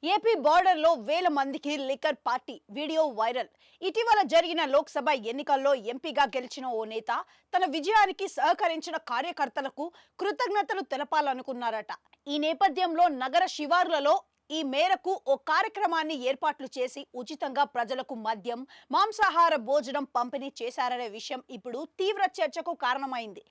AP border లో వేల మందికి లిక్కర్ పార్టీ వీడియో వైరల్. ఇటీవల జరిగిన లోక్సభ ఎన్నికల్లో ఎంపీగా గెలిచిన ఓ నేత తన విజయానికి సహకరించిన కార్యకర్తలకు కృతజ్ఞతలు తెలపాలనుకున్నారట. ఈ నేపథ్యంలో నగర శివారులలో ఈ మేరకు ఓ కార్యక్రమాన్ని ఏర్పాట్లు చేసి ఉచితంగా ప్రజలకు మద్యం, మాంసాహార భోజనం పంపిణీ చేశారనే విషయం ఇప్పుడు తీవ్ర చర్చకు కారణమైంది.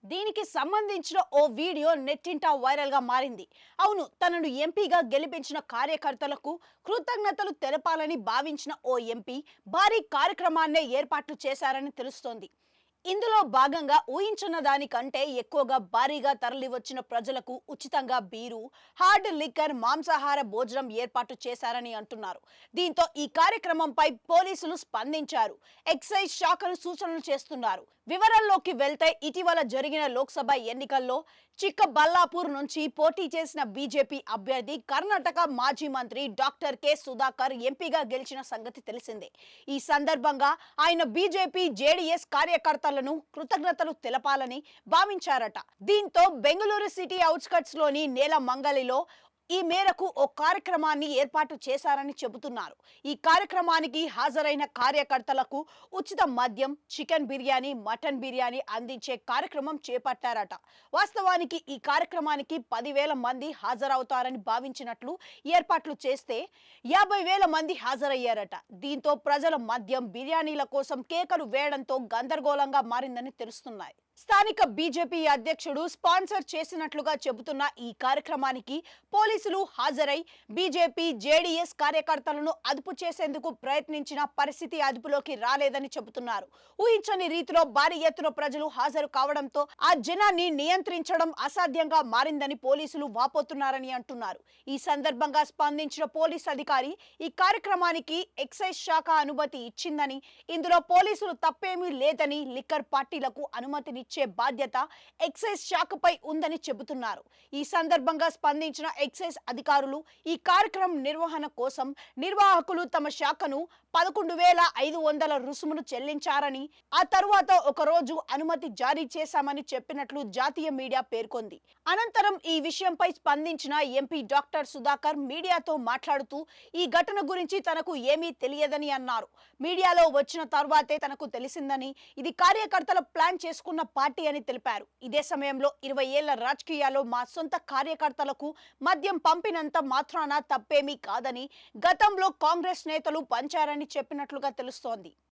దీనికి సంబంధించిన ఓ వీడియో నెట్టింట వైరల్ గా మారింది. అవును, తనను ఎంపీగా గెలిపించిన కార్యకర్తలకు కృతజ్ఞతలు తెలపాలని భావించిన ఓ ఎంపీ భారీ కార్యక్రమాన్నే ఏర్పాట్లు చేశారని తెలుస్తోంది. ఇందులో భాగంగా ఊహించిన దానికంటే ఎక్కువగా భారీగా తరలివచ్చిన ప్రజలకు ఉచితంగా బీరు, హార్డ్ లిక్కర్, మాంసాహార భోజనం ఏర్పాటు చేశారని అంటున్నారు. దీంతో ఈ కార్యక్రమంపై పోలీసులు స్పందించారు. ఎక్సైజ్ శాఖను సూచనలు చేస్తున్నారు. వివరాల్లోకి వెళ్తే ఇటీవల జరిగిన లోక్సభ ఎన్నికల్లో చిక్కబల్లాపూర్ నుంచి పోటీ చేసిన బీజేపీ అభ్యర్థి కర్ణాటక మాజీ మంత్రి డాక్టర్ కె సుధాకర్ ఎంపీగా గెలిచిన సంగతి తెలిసిందే. ఈ సందర్భంగా ఆయన బీజేపీ, జేడీఎస్ కార్యకర్తలను కృతజ్ఞతలు తెలపాలని భావించారట. దీంతో బెంగళూరు సిటీ అవుట్స్కట్స్ లోని నేలమంగలిలో ఈ మేరకు ఓ కార్యక్రమాన్ని ఏర్పాటు చేశారని చెబుతున్నారు. ఈ కార్యక్రమానికి హాజరైన కార్యకర్తలకు ఉచిత మద్యం, చికెన్ బిర్యానీ, మటన్ బిర్యానీ అందించే కార్యక్రమం చేపట్టారట. వాస్తవానికి ఈ కార్యక్రమానికి 10,000 మంది హాజరవుతారని భావించినట్లు ఏర్పాట్లు చేస్తే 50,000 మంది హాజరయ్యారట. దీంతో ప్రజల మద్యం, బిర్యానీల కోసం కేకలు వేయడంతో గందరగోళంగా మారిందని తెలుస్తున్నాయి. స్థానిక బీజేపీ అధ్యక్షుడు స్పాన్సర్ చేసినట్లుగా చెబుతున్న ఈ కార్యక్రమానికి పోలీసులు హాజరై బీజేపీ, జేడీఎస్ కార్యకర్తలను అదుపు చేసేందుకు ప్రయత్నించిన పరిస్థితి అదుపులోకి రాలేదని చెబుతున్నారు. ఊహించని రీతిలో భారీ ఎత్తున ప్రజలు హాజరు కావడంతో ఆ జనాన్ని నియంత్రించడం అసాధ్యంగా మారిందని పోలీసులు వాపోతున్నారని అంటున్నారు. ఈ సందర్భంగా స్పందించిన పోలీస్ అధికారి ఈ కార్యక్రమానికి ఎక్సైజ్ శాఖ అనుమతి ఇచ్చిందని, ఇందులో పోలీసులు తప్పేమీ లేదని, లిక్కర్ పార్టీలకు అనుమతిని ఇచ్చే బాధ్యత ఎక్సైజ్ శాఖపై ఉందని చెబుతున్నారు. ఈ సందర్భంగా స్పందించిన ఎక్సైజ్ అధికారులు ఈ కార్యక్రమం నిర్వహణ కోసం నిర్వాహకులు తమ శాఖను 11,500 రుసుమును చెల్లించారని, ఆ తరువాత ఒక రోజు అనుమతి జారీ చేశామని చెప్పినట్లు జాతీయ మీడియా పేర్కొంది. అనంతరం ఈ విషయంపై స్పందించిన ఎంపీ డాక్టర్ సుధాకర్ మీడియాతో మాట్లాడుతూ ఈ ఘటన గురించి తనకు ఏమీ తెలియదని అన్నారు. మీడియాలో వచ్చిన తర్వాతే తనకు తెలిసిందని, ఇది కార్యకర్తల ప్లాన్ చేసుకున్న పార్టీ అని తెలిపారు. ఇదే సమయంలో 20 ఏళ్ల రాజకీయాల్లో మా సొంత కార్యకర్తలకు మద్యం పంపినంత మాత్రాన తప్పేమీ కాదని, గతంలో కాంగ్రెస్ నేతలు పంచారని చెప్పినట్లుగా తెలుస్తోంది.